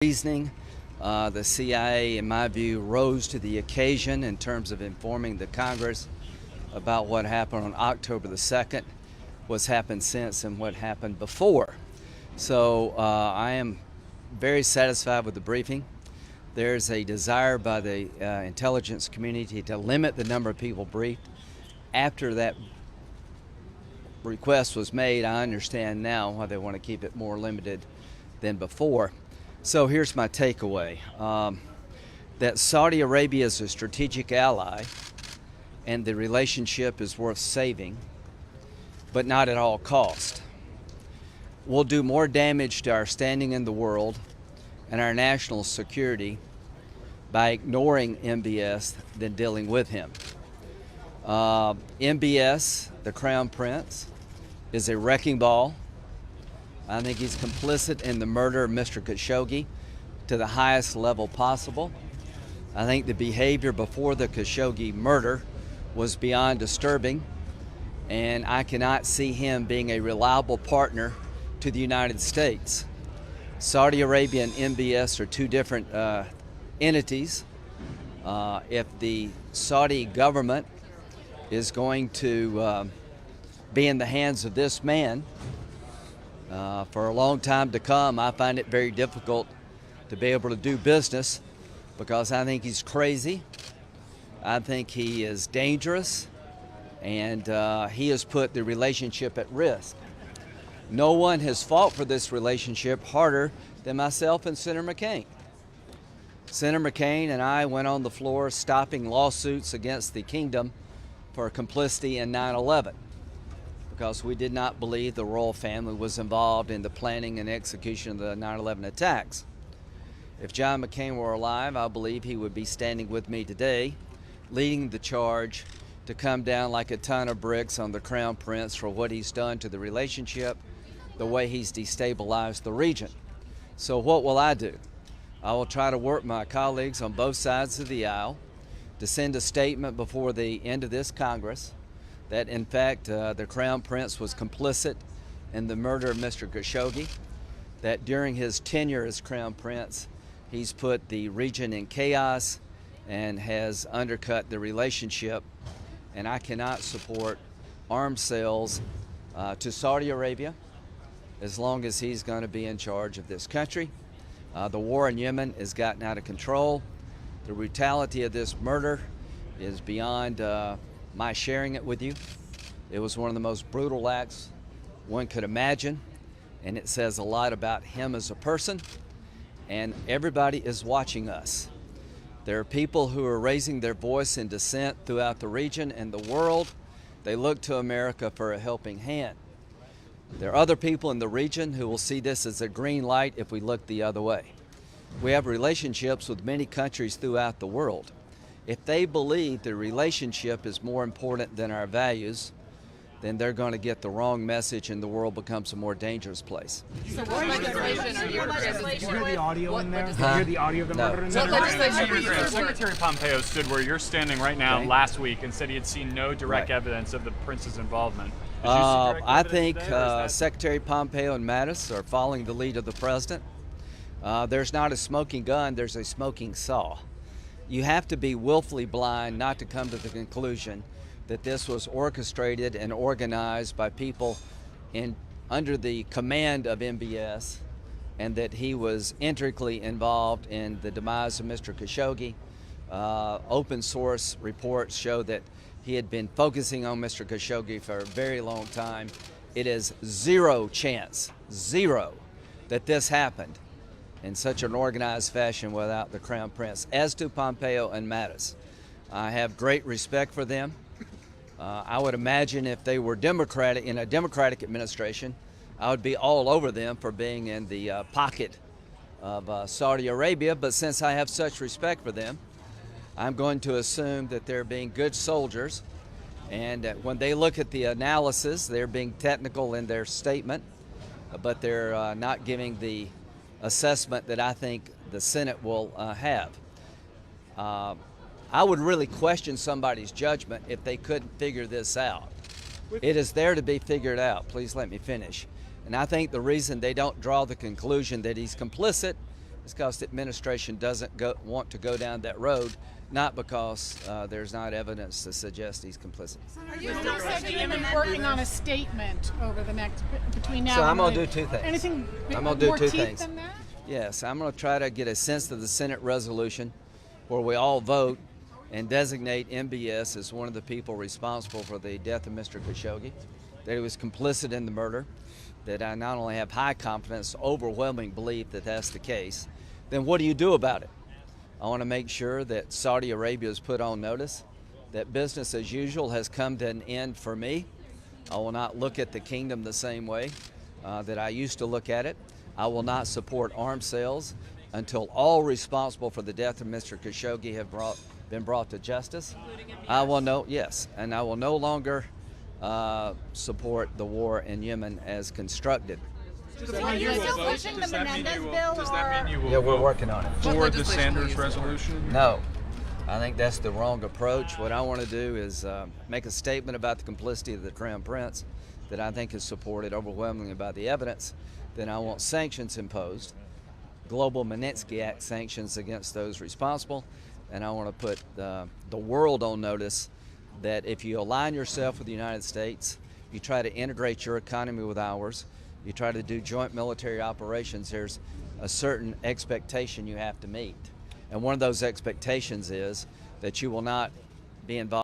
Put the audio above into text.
reasoning. The CIA, in my view, rose to the occasion in terms of informing the Congress about what happened on October the 2nd, what's happened since, and what happened before. So I am very satisfied with the briefing. There's a desire by the intelligence community to limit the number of people briefed. After that request was made, I understand now why they want to keep it more limited than before. So here's my takeaway, that Saudi Arabia is a strategic ally and the relationship is worth saving, but not at all cost. We'll do more damage to our standing in the world and our national security by ignoring MBS than dealing with him. MBS, the Crown Prince, is a wrecking ball. I think he's complicit in the murder of Mr. Khashoggi to the highest level possible. I think the behavior before the Khashoggi murder was beyond disturbing, and I cannot see him being a reliable partner to the United States. Saudi Arabia and MBS are two different entities. If the Saudi government is going to be in the hands of this man, for a long time to come, I find it very difficult to be able to do business because I think he's crazy. I think he is dangerous, and he has put the relationship at risk. No one has fought for this relationship harder than myself and Senator McCain. Senator McCain and I went on the floor stopping lawsuits against the kingdom for complicity in 9/11. Because we did not believe the royal family was involved in the planning and execution of the 9/11 attacks. If John McCain were alive, I believe he would be standing with me today, leading the charge to come down like a ton of bricks on the Crown Prince for what he's done to the relationship, the way he's destabilized the region. So what will I do? I will try to work my colleagues on both sides of the aisle to send a statement before the end of this Congress that in fact the Crown Prince was complicit in the murder of Mr. Khashoggi, that during his tenure as Crown Prince, he's put the region in chaos and has undercut the relationship, and I cannot support arms sales to Saudi Arabia as long as he's going to be in charge of this country. The war in Yemen has gotten out of control. The brutality of this murder is beyond my sharing it with you. It was one of the most brutal acts one could imagine, and it says a lot about him as a person, and everybody is watching us. There are people who are raising their voice in dissent throughout the region and the world. They look to America for a helping hand. There are other people in the region who will see this as a green light if we look the other way. We have relationships with many countries throughout the world. If they believe the relationship is more important than our values, then they're going to get the wrong message and the world becomes a more dangerous place. So what legislation are you Did you hear the audio in there? Did you hear the audio of the murder in there? What legislation? Secretary Pompeo stood where you're standing right now last week and said he had seen no direct evidence of the prince's involvement. Did you see direct I evidence think today, or is that- Secretary Pompeo and Mattis are following the lead of the president. There's not a smoking gun, there's a smoking saw. You have to be willfully blind not to come to the conclusion that this was orchestrated and organized by people under the command of MBS, and that he was intricately involved in the demise of Mr. Khashoggi. Open source reports show that he had been focusing on Mr. Khashoggi for a very long time. It is zero chance, zero, that this happened in such an organized fashion without the Crown Prince. As to Pompeo and Mattis, I have great respect for them. I would imagine if they were Democratic, in a Democratic administration, I would be all over them for being in the pocket of Saudi Arabia. But since I have such respect for them, I'm going to assume that they're being good soldiers. And when they look at the analysis, they're being technical in their statement, but they're not giving the assessment that I think the Senate will have. I would really question somebody's judgment if they couldn't figure this out. It is there to be figured out. Please let me finish. And I think the reason they don't draw the conclusion that he's complicit It's because the administration doesn't want to go down that road, not because there's not evidence to suggest he's complicit. You said you've been working on a statement over the next between now. So and I'm going to the- do two things. Anything I'm going to do more two teeth things. than that? Yes, I'm going to try to get a sense of the Senate resolution where we all vote and designate MBS as one of the people responsible for the death of Mr. Khashoggi, that he was complicit in the murder, that I not only have high confidence, overwhelming belief that that's the case. Then what do you do about it? I want to make sure that Saudi Arabia is put on notice, that business as usual has come to an end for me. I will not look at the kingdom the same way that I used to look at it. I will not support arms sales until all responsible for the death of Mr. Khashoggi have been brought to justice. I will and I will no longer support the war in Yemen as constructed. Are you still pushing the Menendez bill? Does that mean you will Yeah, we're vote working on it. for the Sanders resolution? No, I think that's the wrong approach. What I want to do is make a statement about the complicity of the Crown Prince that I think is supported overwhelmingly by the evidence. Then I want sanctions imposed, global Magnitsky Act sanctions against those responsible, and I want to put the world on notice that if you align yourself with the United States, you try to integrate your economy with ours, you try to do joint military operations, there's a certain expectation you have to meet. And one of those expectations is that you will not be involved